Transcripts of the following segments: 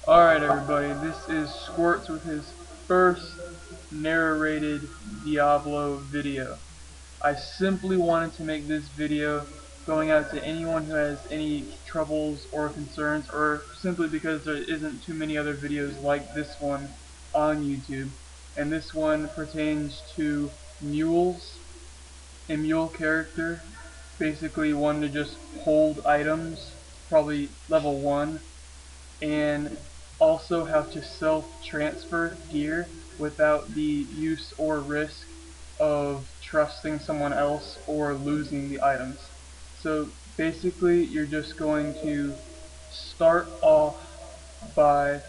Alright everybody, this is Squirts with his first narrated Diablo video. I simply wanted to make this video going out to anyone who has any troubles or concerns, or simply because there isn't too many other videos like this one on YouTube. And this one pertains to mules, a mule character, basically one to just hold items, probably level 1, and also how to self-transfer gear without the use or risk of trusting someone else or losing the items. So basically you're just going to start off by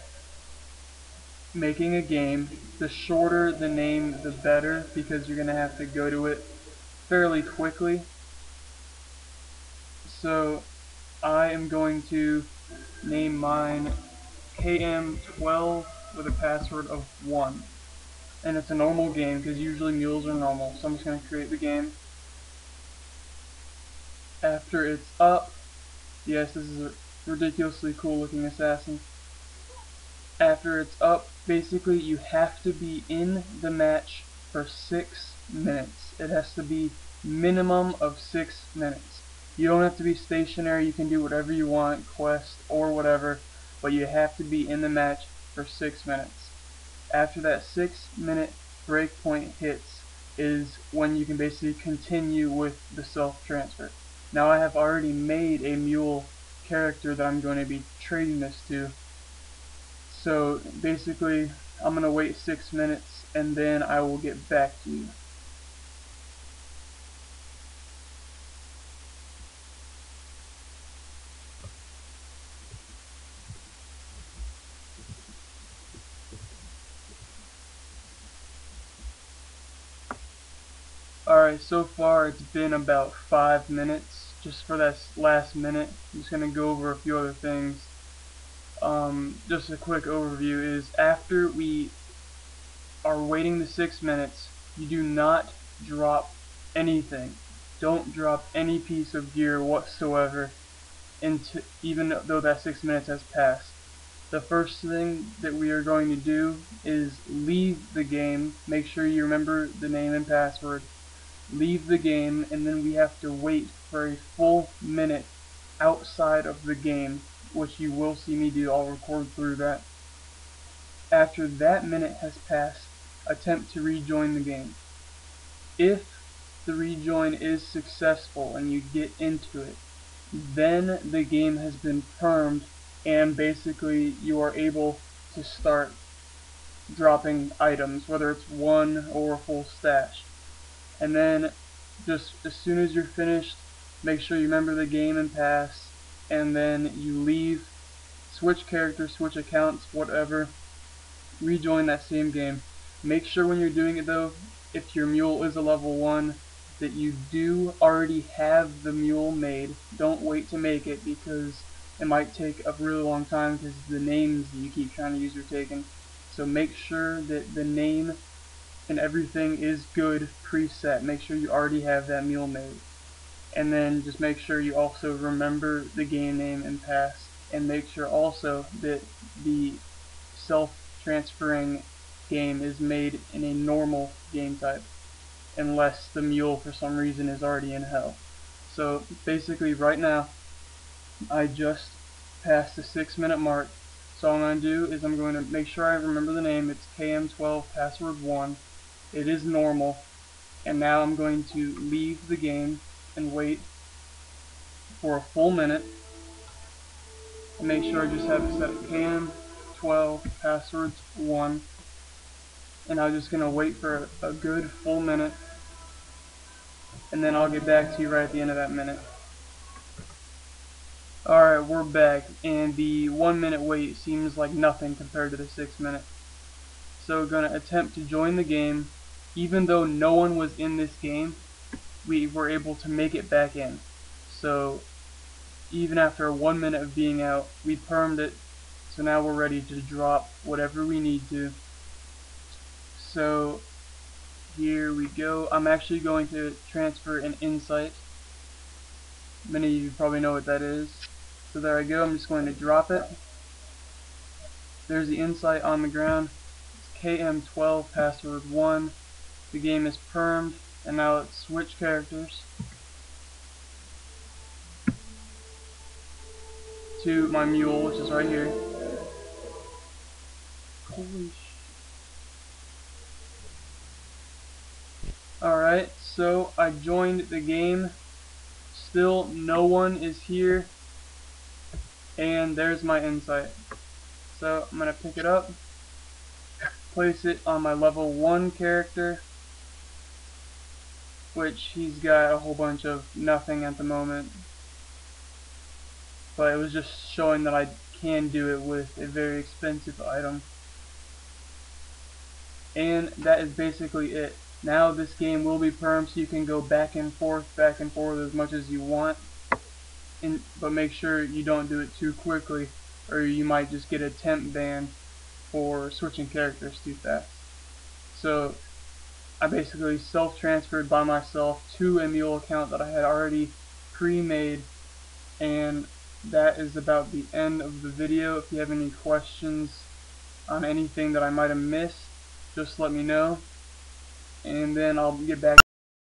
making a game. The shorter the name the better, because you're going to have to go to it fairly quickly. So I am going to name mine KM12 with a password of 1. And it's a normal game, because usually mules are normal. So I'm just going to create the game. After it's up, yes, this is a ridiculously cool looking assassin. After it's up, basically you have to be in the match for 6 minutes. It has to be minimum of 6 minutes. You don't have to be stationary, you can do whatever you want, quest or whatever, but you have to be in the match for 6 minutes. After that 6-minute breakpoint hits is when you can basically continue with the self-transfer. Now I have already made a mule character that I'm going to be trading this to. So basically I'm going to wait 6 minutes and then I will get back to you. Alright, so far it's been about 5 minutes. Just for that last minute, I'm just going to go over a few other things. Just a quick overview is after we are waiting the 6 minutes, you do not drop anything. Don't drop any piece of gear whatsoever even though that 6 minutes has passed. The first thing that we are going to do is leave the game. Make sure you remember the name and password. Leave the game, and then we have to wait for a full minute outside of the game, which you will see me do. I'll record through that. After that minute has passed, attempt to rejoin the game. If the rejoin is successful and you get into it, then the game has been permed and basically you are able to start dropping items, whether it's 1 or a full stash. And then just as soon as you're finished, make sure you remember the game and pass, and then you leave, switch characters, switch accounts, whatever, rejoin that same game. Make sure when you're doing it though, if your mule is a level 1, that you do already have the mule made. Don't wait to make it, because it might take a really long time because the names that you keep trying to use are taken. So make sure that the name and everything is good preset. Make sure you already have that mule made. And then just make sure you also remember the game name and pass. And make sure also that the self-transferring game is made in a normal game type, unless the mule for some reason is already in hell. So basically right now I just passed the 6-minute mark. So all I'm going to do is I'm going to make sure I remember the name. It's KM12 password 1. It is normal. And now I'm going to leave the game and wait for a full minute. And make sure I just have it set KM12 password 1. And I'm just going to wait for a good full minute. And then I'll get back to you right at the end of that minute. Alright, we're back, and the 1 minute wait seems like nothing compared to the 6 minute. So we're going to attempt to join the game. Even though no one was in this game, we were able to make it back in. So even after 1 minute of being out, we permed it, so now we're ready to drop whatever we need to. So here we go. I'm actually going to transfer an insight. Many of you probably know what that is. So there I go. I'm just going to drop it. there's the insight on the ground. It's KM12 password 1. The game is permed, and now let's switch characters to my Mule, which is right here. Holy sh! Alright, so I joined the game. Still no one is here, and there's my insight. So I'm going to pick it up, place it on my level 1 character, which he's got a whole bunch of nothing at the moment. But it was just showing that I can do it with a very expensive item. And that is basically it. Now this game will be permed, so you can go back and forth as much as you want. But make sure you don't do it too quickly, or you might just get a temp ban for switching characters too fast. So I basically self-transferred by myself to a Mule account that I had already pre-made, and that is about the end of the video. If you have any questions on anything that I might have missed, just let me know, and then I'll get back